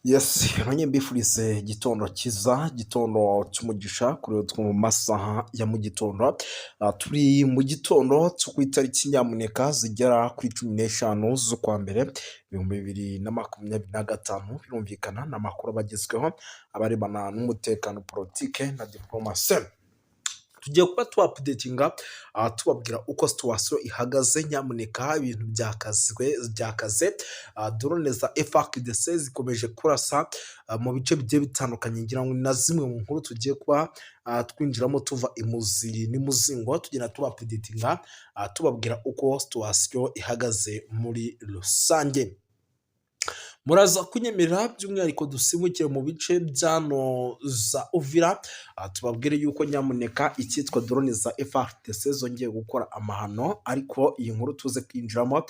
Yes, abanyembifurize igitondo cyiza, igitondo cy'umugisha kuri two mu masaha ya mu gitondo. Turi mu gitondo cyo ku itariki nyamuneka zigera kuri 15 z'ukwa mbere 2025. Birumvikana n'amakuru abagezweho abarebana n'umutekano, politike na diplomasi. Tugiye kuba tuwapudetinga tubabwira uko situwasiyo ihagaze. Nyamuneka ibintu byakaze. Drone za FARDC zikomeje kurasa mu bice bigiye bitandukanye, ngira ngo ni na zimwe mu nkuru tugiye kuba twinjiramo tuva imuziri n'imuzingo, tugenda tubapudetinga tubabwira uko situwasiyo ihagaze muri rusange. Muraza kunyemerera by'umwihariko dusimukire mu bice byano za Uvira, tubabwire yuko nyamuneka icyitwa drone za FARDC zongeye gukora amahano, ariko iyi nkuru tuze kwinjiramo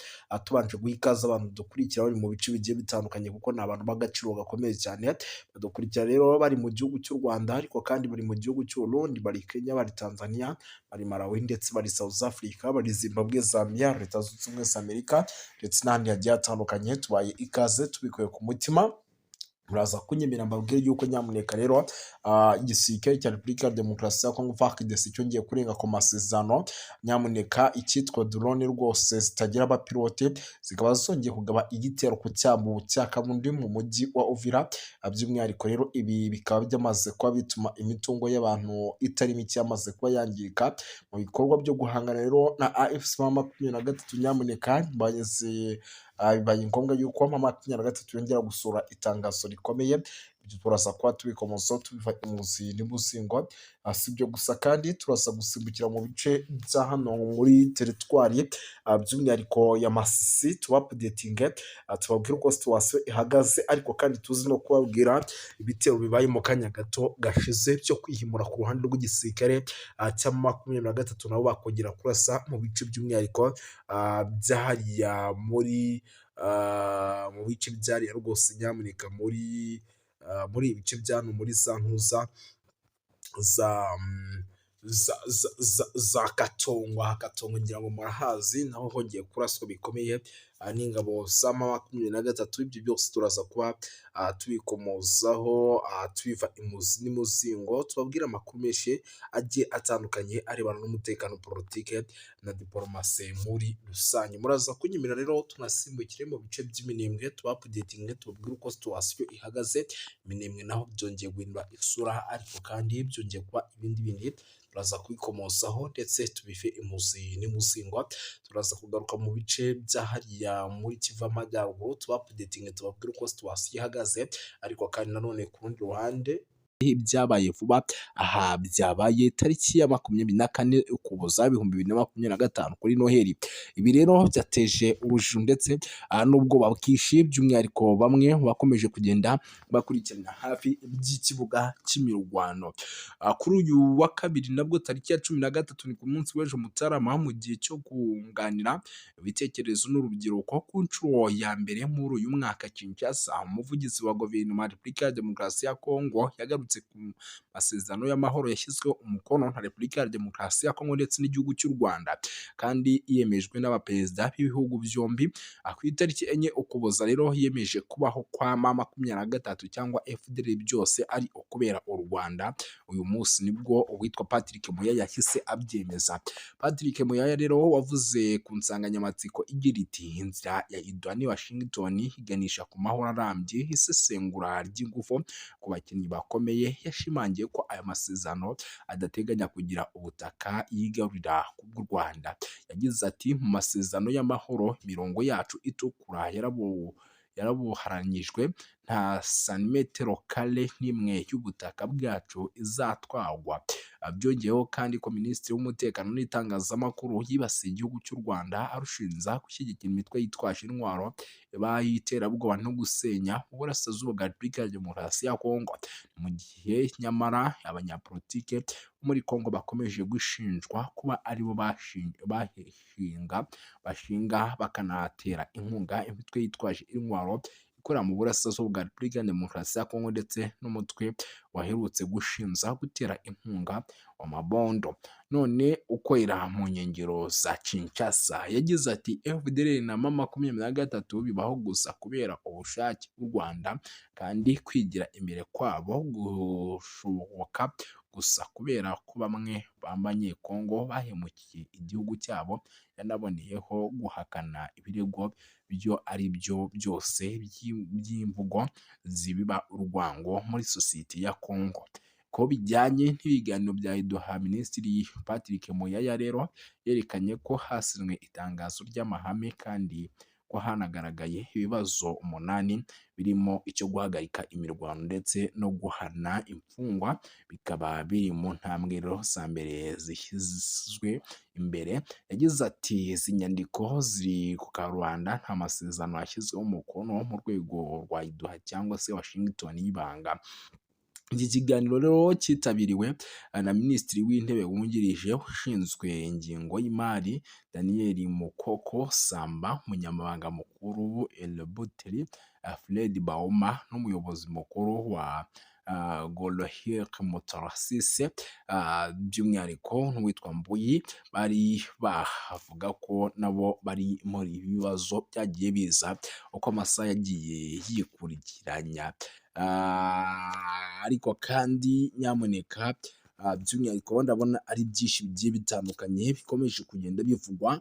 tubanje guha ikaze abantu dukurikira bari mu bice bigiye bitandukanye, kuko ni abantu b'agaciro gakomeye cyane. Badukurikira rero bari mu gihugu cy'u Rwanda, ariko kandi bari mu gihugu cy'u Burundi, bari Kenya, bari Tanzania, bari Malawi ndetse bari South Africa, bari Zimbabwe, Zambia, Leta Zunze Ubumwe za Amerika ndetse n'ahandi hagiye hatandukanye. Tubaye ikaze tubikuye ku mutima. Muraza kunyemera mbabwire yuko nyamuneka rero igisirikare cya Repubulika ya Demokarasi ya Kongo FARDC cyongeye kurenga ku masezerano. Nyamuneka icyitwa drone rwose zitagira abapilote zikaba zongeye kugaba igitero ku cyambu cya Kabundi mu mujyi wa Uvira. By'umwihariko rero ibi bikaba byamaze kuba bituma imitungo y'abantu itari mike yamaze kuba yangirika mu bikorwa byo guhangana rero na AFC/M23. Nyamuneka bibaye ngombwa yuko M23 yongera gusura itangazo rikomeye. Ibyo turaza kuba tubikomozaho tubiva imuzi n'imuzingo. Si ibyo gusa kandi turaza gusimbukira mu bice bya hano muri teritwari by'umwihariko ya Masisi, tubapudetinge tubabwire uko situwasiyo ihagaze, ariko kandi tuzi no kubabwira ibitero bibaye mu kanya gato gashize byo kwihimura ku ruhande rw'igisirikare cya M23, nabo bakongera kurasa mu bice by'umwihariko byahariya mu bice byariya rwose. Nyamuneka muri ibice byano muri za ntuza za Katongo ngira ngo murahazi, naho hongeye kuraswa bikomeye n'ingabo za M23. Ibyo byose turaza kuba tubikomozaho tubiva imuzi n'imuzingo, tubabwira amakuru menshi agiye atandukanye arebana n'umutekano, politike na diplomasi muri rusange. Muraza kunyemera rero tunasimbukire mu bice by'iminembwe, tubapudetinge tubabwire uko situwasiyo ihagaze. Iminembwe naho byongeye guhindura isura, ariko kandi byongeye kuba ibindi turaza kubikomozaho ndetse tubive imuzi n'imuzingo. Turaza kugaruka mu bice byahariya muri Kivu Amajyaruguru, tubapudetinge tubabwire uko situwasiyo ihagaze, ariko kandi nanone ku rundi ruhande byabaye vuba. Aha byabaye tariki ya 24 Ukuboza 2025 kuri Noheli. Ibi rero byateje urujijo ndetse n'ubwoba bwinshi, by'umwihariko bamwe bakomeje kugenda bakurikirana hafi by'ikibuga cy'imirwano. Kuri uyu wa kabiri nabwo tariki ya 13 ni ku munsi w'ejo Mutarama, mu gihe cyo kunganira ibitekerezo n'urubyiruko ku nshuro ya mbere muri uyu mwaka, Kinshasa, umuvugizi wa guverinoma ya Repubulika ya Demokarasi ya Kongo yagarutse ku masezerano y'amahoro yashyizweho umukono na Repubulika ya Demokarasi ya Kongo ndetse n'igihugu cy'u Rwanda, kandi yemejwe n'abaperezida b'ibihugu byombi. Ku itariki 4 Ukuboza rero yemeje kubaho kwa M23 cyangwa FDL byose ari ukubera u Rwanda. Uyu munsi nibwo uwitwa Patrick Muyaya yahise abyemeza. Patrick Muyaya rero wavuze ku nsanganyamatsiko igira iti inzira ya Idwani Washington iganisha ku mahoro arambye, isesengura ry'ingufu ku bakinnyi bakomeye. Yashimangiye ko aya masezerano adateganya kugira ubutaka yigarurira bw'u Rwanda. Yagize ati mu masezerano y'amahoro imirongo yacu itukura yarabuharanyijwe, nta santimetero kare n'imwe y'ubutaka bwacu izatwagwa. Byongeyeho kandi ko Minisitiri w'Umutekano n'Itangazamakuru yibasiye igihugu cy'u Rwanda arushinja gushyigikira imitwe yitwaje intwaro y'iterabwoba no gusenya uburasirazuba bwa Repubulika ya Demokarasi ya Kongo, mu gihe nyamara abanyapolitike bo muri Kongo bakomeje gushinjwa kuba aribo bashinga bakanatera inkunga imitwe yitwaje intwaro ikorera mu burasirazuba bwa Repubulika ya Demokarasi ya Kongo ndetse n'umutwe waherutse gushinza gutera inkunga wa Mabondo none ukorera mu nkengero za Kinshasa. Yagize ati FDLR na M23 bibaho gusa kubera ubushake bw'u Rwanda kandi kwigira imbere kwabo gushoboka gusa kubera ko bamwe b'Abanyekongo bahemukiye igihugu cyabo. Yanaboneyeho guhakana ibirego byo ari byo byose by'imvugo zibiba urwango muri sosiyete ya Kongo. Ko bijyanye n'ibiganiro bya Idoha, Minisitiri Patrick Muyaya rero yerekanye ko hasinywe itangazo ry'amahame kandi ko hanagaragaye ibibazo 8 birimo icyo guhagarika imirwano ndetse no guhana imfungwa, bikaba biri mu ntambwe za mbere zishyizwe imbere. Yagize ati izi nyandiko ziri ku karubanda, nta masezerano yashyizweho umukono mu rwego rwa Idoha cyangwa se Washington y'ibanga. Iki kiganiro rero cyitabiriwe na Minisitiri w'Intebe wungirije ushinzwe ingingo y'imari Daniel Mukoko Samba, Umunyamabanga Mukuru Elbuteri Fred Bauma n'Umuyobozi Mukuru wa Golohir Motorasise, by'umwihariko n'uwitwa Mbuyi. Bari bavuga ko nabo bari muri ibibazo byagiye biza uko amasaha yagiye yikurikiranya. Ariko kandi nyamuneka by'umwihariko ndabona ari byinshi bigiye bitandukanye bikomeje kugenda bivugwa.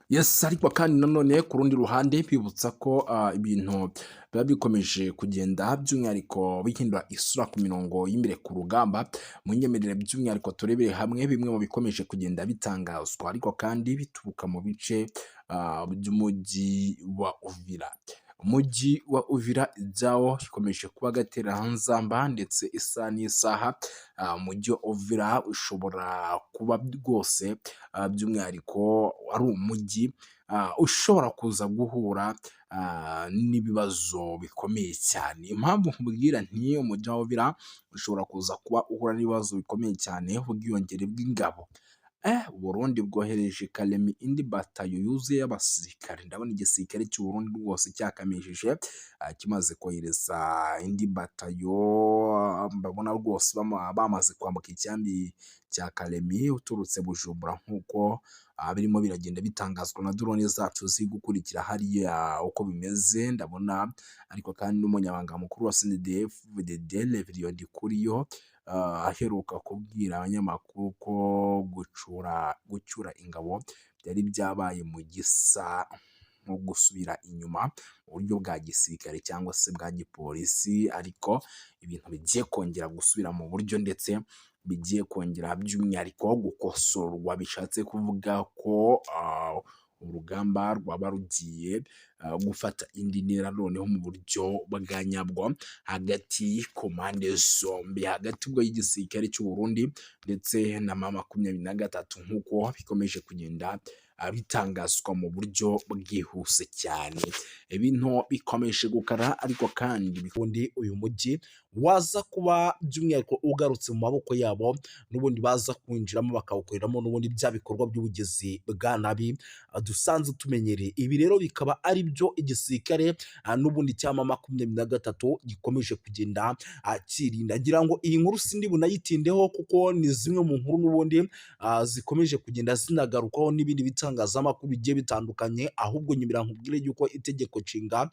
Yes, ariko kandi nanone ku rundi ruhande bibutsa ko ibintu biba bikomeje kugenda by'umwihariko bihindura isura ku mirongo y'imbere ku rugamba. Mu nyemerere by'umwihariko turebere hamwe bimwe mu bikomeje kugenda bitangazwa ariko kandi bituruka mu bice by'umujyi wa Uvira. Umujyi wa Uvira ibyawo ikomeje kuba gatereranzamba ndetse isa n'isaha. Umujyi wa Uvira ushobora kuba rwose by'umwihariko ari umujyi ushobora kuza guhura n'ibibazo bikomeye cyane. Impamvu nkubwira nti umujyi wa Uvira ushobora kuza kuba uhura n'ibibazo bikomeye cyane ubwiyongere bw'ingabo. Burundi bwohereje Kalemi indi batayo yuzuye y'abasirikare. Ndabona igisirikare cy'u Burundi rwose cyakamishije kimaze kohereza indi batayo. Mbabona rwose bamaze kwambuka icyambi cya Kalemi uturutse Bujumbura nk'uko birimo biragenda bitangazwa na drone zacu ziri gukurikira hariya uko bimeze. Ndabona ariko kandi n'umunyamabanga mukuru wa CNDD-FDD Reverien Ndikuriyo aheruka kubwira abanyamakuru ko gucyura ingabo byari byabaye mu gisa nko gusubira inyuma mu buryo bwa gisirikare cyangwa se bwa gipolisi, ariko ibintu bigiye kongera gusubira mu buryo ndetse bigiye kongera by'umwihariko gukosorwa. Bishatse kuvuga ko urugamba rwaba rugiye gufata indi ntera noneho mu buryo bwa nyabwo hagati ku mpande zombi, hagati y'igisirikare cy'u Burundi ndetse na M23 nk'uko bikomeje kugenda bitangazwa mu buryo bwihuse cyane. Ibintu bikomeje gukara ariko kandi uyu mujyi waza kuba by'umwihariko ugarutse mu maboko yabo, n'ubundi baza kwinjiramo bakawukoreramo n'ubundi bya bikorwa by'ubugizi bwa nabi dusanzwe tumenyereye. Ibi rero bikaba ari byo igisirikare n'ubundi cya M23 gikomeje kugenda kirinda. Ngira ngo iyi nkuru sindi bunayitindeho kuko ni zimwe mu nkuru n'ubundi zikomeje kugenda zinagarukaho n'ibindi bitangazamakuru bigiye bitandukanye, ahubwo nyumira nkubwire yuko itegeko nshinga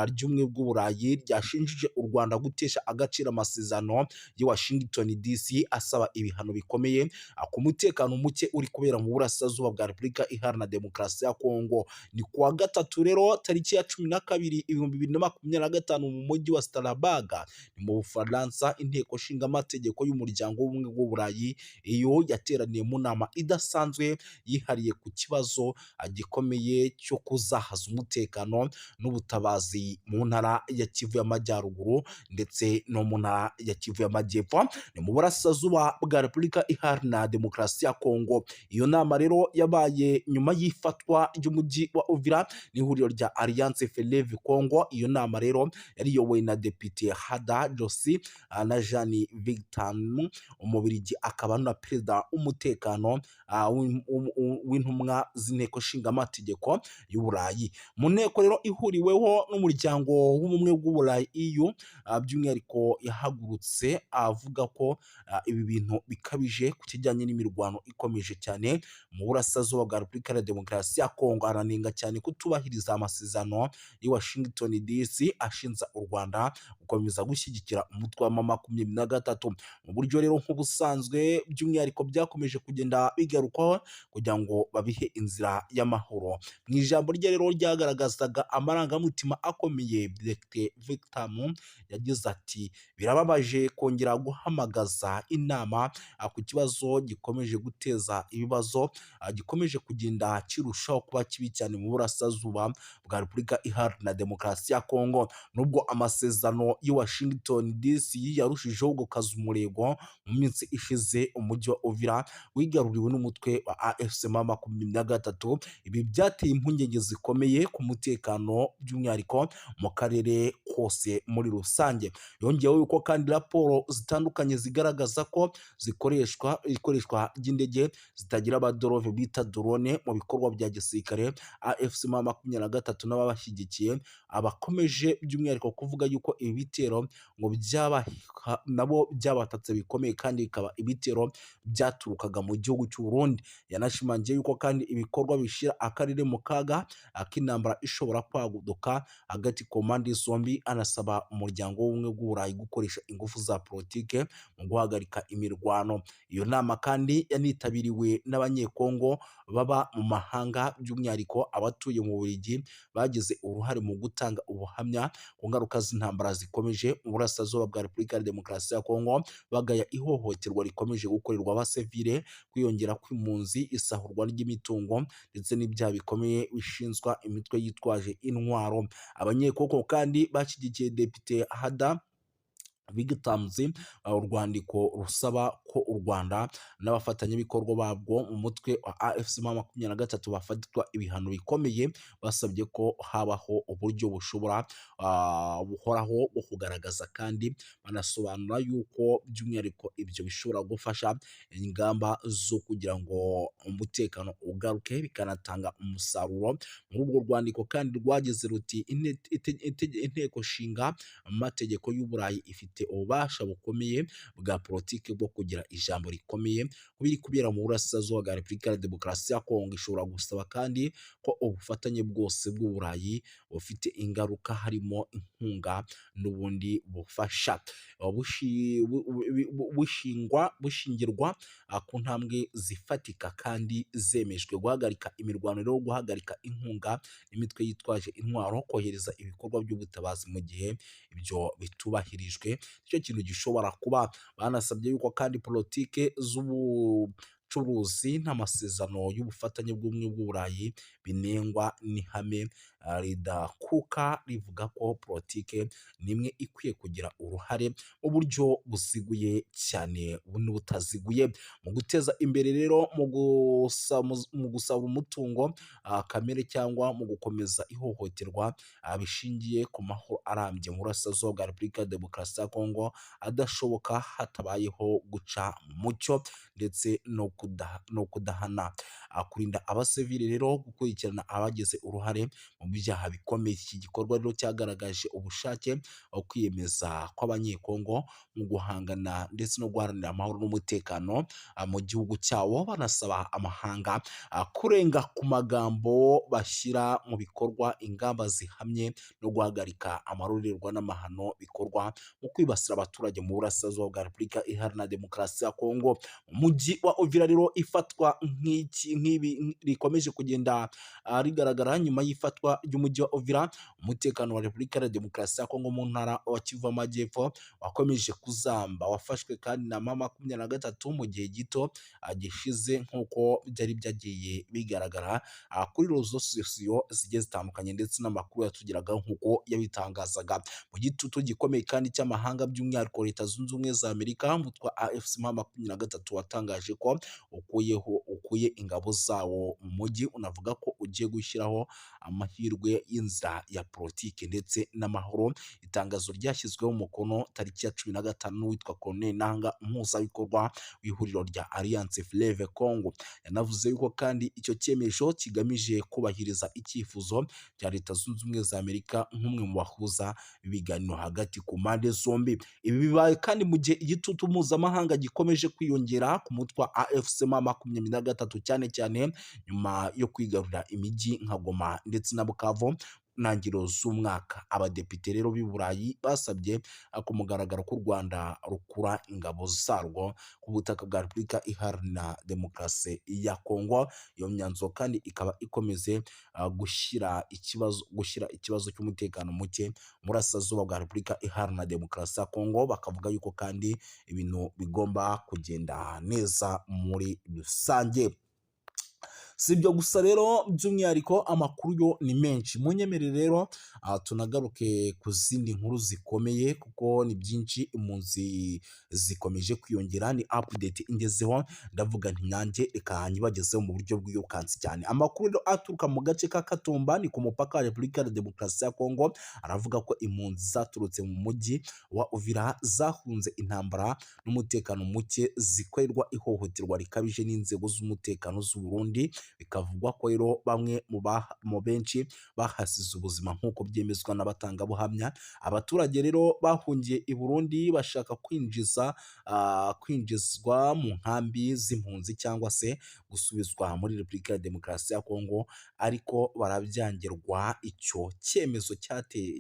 ry'ubumwe bw'Uburayi ryashinjije u Rwanda gutesha agaciro amasezerano ya Washington DC asaba ibihano bikomeye ku mutekano muke uri kubera mu burasirazuba bwa Repubulika Iharanira Demokarasi ya Kongo. Ni kuwa gatatu rero tariki ya 12/2025 mu mujyi wa Strasbourg ni mu Bufaransa, inteko nshinga amategeko y'umuryango w'ubumwe bw'Uburayi iyo yateraniye mu nama idasanzwe yihariye ku kibazo gikomeye cyo kuzahaza umutekano n'ubutabazi mu ntara ya Kivu y'Amajyaruguru ndetse no mu ntara ya Kivu y'Amajyepfo, ni mu burasirazuba bwa Repubulika Iharanira Demokarasi ya Kongo. Iyo nama rero yabaye nyuma y'ifatwa ry'umujyi wa Uvira n'ihuriro rya Alliance Fleuve Congo. Iyo nama rero yari iyobowe na Depite Hada Josi na Jean Victor Umubirigi, akaba na perezida w'umutekano w'intumwa z'inteko nshingamategeko y'Uburayi. Mu nteko rero ihuriweho n'umuryango w'ubumwe bw'Uburayi EU, by'umwihariko yahagurutse avuga ko ibi bintu bikabije ku kijyanye n'imirwano ikomeje cyane mu burasirazuba bwa Repubulika ya Demokarasi ya Kongo. Aranenga cyane kutubahiriza amasezerano i Washington DC ashinja u Rwanda gukomeza gushyigikira umutwe wa M23 mu buryo rero nk'ubusanzwe, by'umwihariko byakomeje kugenda bigarukwaho kugira ngo babihe inzira y'amahoro. Mu ijambo rye rero ryagaragazaga amarangamutima akomeye, Dr Victor yagize ati birababaje kongera guhamagaza inama ku kibazo gikomeje guteza ibibazo, gikomeje kugenda kirushaho kuba kibi cyane mu burasirazuba bwa Repubulika Iharanira Demokarasi ya Kongo. Nubwo amasezerano i Washington DC yarushijeho gukaza umurego mu minsi ishize, umujyi wa Uvira wigaruriwe n'umutwe wa AFC M23. Ibi byateye impungenge zikomeye ku mutekano, by'umwihariko mu karere kose muri rusange. Yongeyeho yuko kandi raporo zitandukanye zigaragaza ko ikoreshwa ry'indege zitagira abadorove bita drone mu bikorwa bya gisirikare. AFC M23 n'ababashyigikiye abakomeje by'umwihariko kuvuga yuko ibi bitero ngo nabo byabatatse bikomeye, kandi bikaba ibitero byaturukaga mu gihugu cy'u Burundi. Yanashimangiye yuko kandi ibikorwa bishyira akarere mu kaga k'intambara ishobora kwaduka hagati ku mpande zombi. Anasaba umuryango w'ubumwe bw'Uburayi gukoresha ingufu za politike mu guhagarika imirwano. Iyo nama kandi yanitabiriwe n'abanyekongo baba mu mahanga, by'umwihariko abatuye mu Bubiligi bagize uruhare mu gutanga ubuhamya ku ngaruka z'intambara zikomeje mu burasirazuba bwa Repubulika ya Demokarasi ya Kongo, bagaya ihohoterwa rikomeje gukorerwa abasivile, kwiyongera kw'impunzi, isahurwa ry'imitungo ndetse n'ibyaha bikomeye bishinzwa imitwe yitwaje intwaro. Abanyekongo kandi bashyigikiye Depite Hada Victor urwandiko rusaba ko u Rwanda n'abafatanyabikorwa babwo mu mutwe wa AFC M23 bafatwa ibihano bikomeye, basabye ko habaho uburyo buhoraho bwo kugaragaza, kandi banasobanura yuko by'umwihariko ibyo bishobora gufasha ingamba zo kugira ngo umutekano ugaruke bikanatanga umusaruro. Muri urwo rwandiko kandi rwagize ruti inteko nshinga amategeko y'Uburayi ifite ububasha bukomeye bwa politiki bwo kugira ijambo rikomeye biri kubera mu burasirazuba bwa Repubulika ya Demokarasi ya Kongo. Ishobora gusaba kandi ko ubufatanye bwose bw'Uburayi bufite ingaruka, harimo inkunga n'ubundi bufasha, bushingirwa ku ntambwe zifatika kandi zemejwe: guhagarika imirwano rero, guhagarika inkunga n'imitwe yitwaje intwaro, kohereza ibikorwa by'ubutabazi mu gihe ibyo bitubahirijwe. Icyo kintu gishobora kuba. Banasabye yuko kandi politike z'ubucuruzi n'amasezerano y'ubufatanye bw'ubumwe bw'Uburayi binengwa n'ihame ridakuka rivuga ko politike nimwe ikwiye kugira uruhare mu buryo buziguye cyane n'ubutaziguye mu guteza imbere rero mu gusaba umutungo kamere, cyangwa mu gukomeza ihohoterwa bishingiye ku mahoro arambye mu burasirazuba bwa Repubulika ya Demokarasi ya Kongo, adashoboka hatabayeho guca mu mucyo ndetse no kudahana. Kurinda abasivili rero, gukurikirana abagize uruhare mu byaha bikomeye. Iki gikorwa rero cyagaragaje ubushake bwo kwiyemeza kw'abanyekongo mu guhangana ndetse no guharanira amahoro n'umutekano mu gihugu cyabo. Banasaba amahanga kurenga ku magambo, bashyira mu bikorwa ingamba zihamye no guhagarika amarorerwa n'amahano bikorwa mu kwibasira abaturage mu burasirazuba bwa Repubulika Iharanira Demokarasi ya Kongo. Umujyi wa Uvira kugenda rero ifatwa nk'ibi rikomeje kugenda rigaragara nyuma y'ifatwa ry'umujyi wa Uvira. Umutekano wa Repubulika ya Demokarasi ya Kongo mu ntara wa Kivu y'Amajyepfo wakomeje kuzamba, wafashwe kandi na M23 mu gihe gito gishize nk'uko byari byagiye bigaragara kuri rezo sosiyo zigiye zitandukanye ndetse n'amakuru yatugeraga nk'uko yabitangazaga. Mu gitutu gikomeye kandi cy'amahanga by'umwihariko Leta Zunze Ubumwe za Amerika, umutwe wa AFC M23 watangaje ko ukuye ingabo zawo mu mujyi, unavuga ko ugiye gushyiraho amahirwe y'inzira ya politiki ndetse n'amahoro. Itangazo ryashyizweho umukono tariki ya 15 witwa Colonel Nanga, umuhuzabikorwa w'ihuriro rya Alliance Fleuve Congo. Yanavuze yuko kandi icyo cyemezo kigamije kubahiriza icyifuzo cya Leta Zunze Ubumwe za Amerika nk'umwe mu bahuza ibiganiro hagati ku mpande zombi. Ibi bibaye kandi mu gihe igitutu mpuzamahanga gikomeje kwiyongera ku mutwe wa AFC M23 cyane cyane nyuma yo kwigarurira imijyi nka Goma ndetse na Bukavu ntangiriro z'umwaka. Abadepite rero b'i Burayi basabye ku mugaragaro ko u Rwanda rukura ingabo zarwo ku butaka bwa Repubulika Iharanira Demokarasi ya Kongo. Iyo myanzuro kandi ikaba ikomeze gushyira ikibazo cy'umutekano muke mu burasirazuba bwa Repubulika Iharanira Demokarasi ya Kongo. Bakavuga yuko kandi ibintu bigomba kugenda neza muri rusange. Si ibyo gusa rero, by'umwihariko amakuru yo ni menshi. Munyemerere rero tunagaruke ku zindi nkuru zikomeye kuko ni byinshi. Impunzi zikomeje kwiyongera, ni update ingezeho, ndavuga nti nanjye reka nyibagezeho mu buryo bw'iyokansi cyane. Amakuru rero aturuka mu gace ka Katumba ni ku mupaka wa Repubulika ya Demokarasi ya Kongo, aravuga ko impunzi zaturutse mu mujyi wa Uvira zahunze intambara n'umutekano muke zikorerwa ihohoterwa rikabije n'inzego z'umutekano z'u Burundi. Bikavugwa ko rero bamwe mu benshi bahasize ubuzima nk'uko byemezwa n'abatangabuhamya. Abaturage rero bahungiye i Burundi bashaka kwinjizwa mu nkambi z'impunzi cyangwa se gusubizwa muri Repubulika ya Demokarasi ya Kongo, ariko barabyangirwa. Icyo cyemezo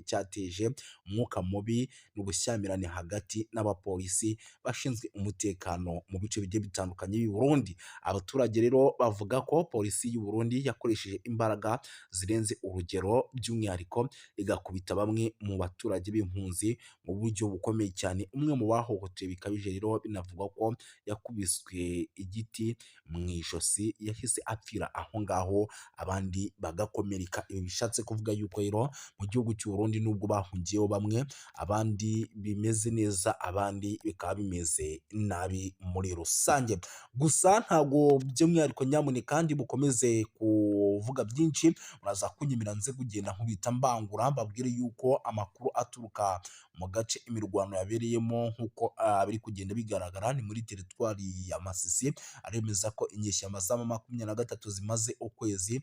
cyateje umwuka mubi n'ubushyamirane hagati n'abapolisi bashinzwe umutekano mu bice bigiye bitandukanye b'i Burundi. Abaturage rero bavuga ko polisi y'u Burundi yakoresheje imbaraga zirenze urugero, by'umwihariko igakubita bamwe mu baturage b'impunzi mu buryo bukomeye cyane. Umwe mu bahohotewe bikabije rero binavugwa ko yakubiswe igiti mu ijosi, yahise apfira aho ngaho, abandi bagakomereka. Ibi bishatse kuvuga yuko rero mu gihugu cy'u Burundi nubwo bahungiyeho bamwe, abandi bimeze neza, abandi bikaba bimeze nabi muri rusange. Gusa ntabwo by'umwihariko nyamuneka kandi bukomeze kuvuga byinshi, muraza kunyemera nze kugenda nkubita mbangura mbabwire yuko amakuru aturuka mu gace imirwano yabereyemo nk'uko biri kugenda bigaragara ni muri teritwari ya Masisi, aremeza ko inyeshyamba za M23 zimaze ukwezi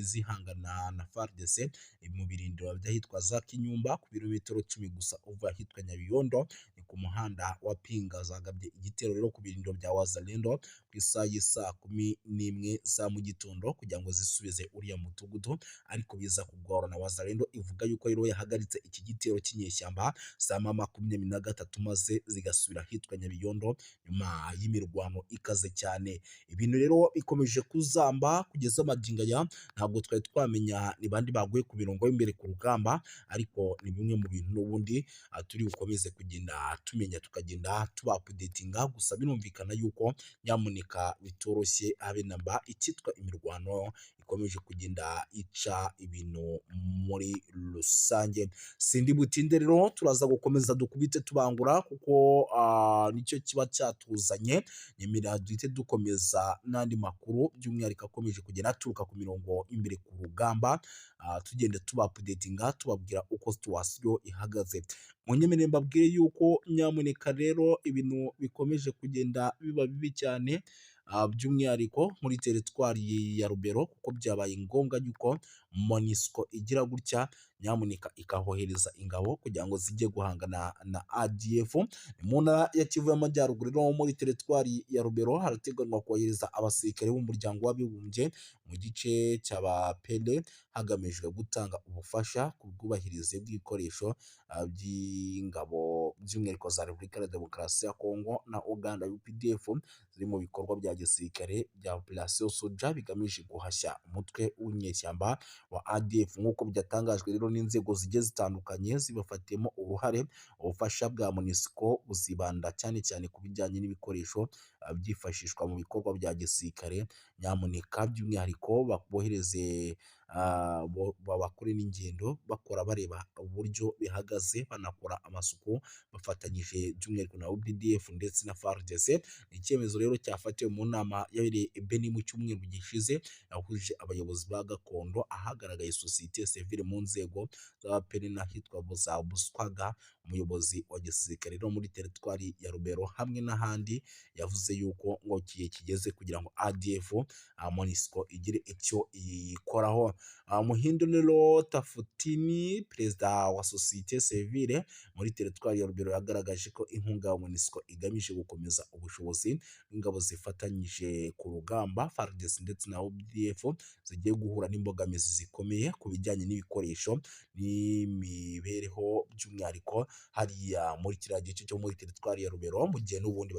zihangana na FARDC mu birindiro by'ahitwa za Kinyumba ku birometero 10 gusa uva ahitwa Nyabiyondo, ni ku muhanda wa Pinga. Zagabye igitero rero ku birindiro bya Wazalendo ku isaha y'isa 11 za mu gitondo kugira ngo zisubize uriya mudugudu, ariko biza kugorana. Wazalendo ivuga yuko rero yahagaritse iki gitero cy'inyeshyamba za M23 maze zigasubira ahitwa Nyabiyondo nyuma y'imirwano ikaze cyane. Ibintu rero bikomeje kuzamba kugeza magingo aya, ntabwo twari twamenya ni bandi baguye ku mirongo y'imbere ku rugamba, ariko ni bimwe mu bintu n'ubundi turi bukomeze kugenda tumenya tukagenda tuba updatinga. Gusa binumvikana yuko nyamuneka bitoroshye habe namba, icyitwa imirwano ikomeje kugenda ica ibintu muri rusange. Sindi butinde rero, turaza gukomeza dukubite tubangura kuko nicyo kiba cyatuzanye. Nyemera duhite dukomeza n'andi makuru by'umwihariko akomeje kugenda aturuka ku mirongo imbere ku rugamba, tugenda tuba updatinga tubabwira uko situation ihagaze. Munyemerere mbabwire yuko nyamuneka rero ibintu bikomeje kugenda biba bibi cyane, by'umwihariko muri teritwari ya Rubero, kuko byabaye ngombwa yuko MONUSCO igira gutya nyamuneka ikahohereza ingabo kugira ngo zijye guhangana na ADF. Mu ntara ya Kivu y'Amajyaruguru no muri teritwari ya Rubero harateganywa kohereza abasirikare b'umuryango w'abibumbye mu gice cy'abapele hagamijwe gutanga ubufasha ku bwubahirize bw'ibikoresho by'ingabo by'umwihariko za Repubulika ya Demokarasi ya Kongo na Uganda UPDF ziri mu bikorwa bya gisirikare bya Operation Soja bigamije guhashya umutwe w'inyeshyamba wa ADF. Nk'uko byatangajwe rero n'inzego zigiye zitandukanye zibafatiyemo uruhare, ubufasha bwa MONUSCO buzibanda cyane cyane ku bijyanye n'ibikoresho byifashishwa mu bikorwa bya gisirikare. Nyamuneka by'umwihariko babohereze bakore n'ingendo bakora bareba uburyo bihagaze, banakora amasuku bafatanyije by'umwihariko na UPDF ndetse na FARDC. Ni icyemezo rero cyafatiwe mu nama yabereye i Beni mu cyumweru gishize, yahuje abayobozi ba gakondo, ahagaragaye sosiyete sivile mu nzego z'abaperi n'ahitwa za Buswaga, umuyobozi wa gisirikare no muri teritwari ya Rubero hamwe n'ahandi. Yavuze yuko ngo kiye kigeze kugira ngo ADF MONUSCO igire icyo ikoraho. Muhinduniro Tafutini, perezida wa sosiyete sivile muri teritwari ya Rubero, yagaragaje ko inkunga ya MONUSCO igamije gukomeza ubushobozi bw'ingabo zifatanyije ku rugamba FARDC ndetse na UPDF zigiye guhura n'imbogamizi zikomeye ku bijyanye n'ibikoresho n'imibereho by'umwihariko hariya muri kiriya gice cyo muri teritwari ya Rubero, mu gihe n'ubundi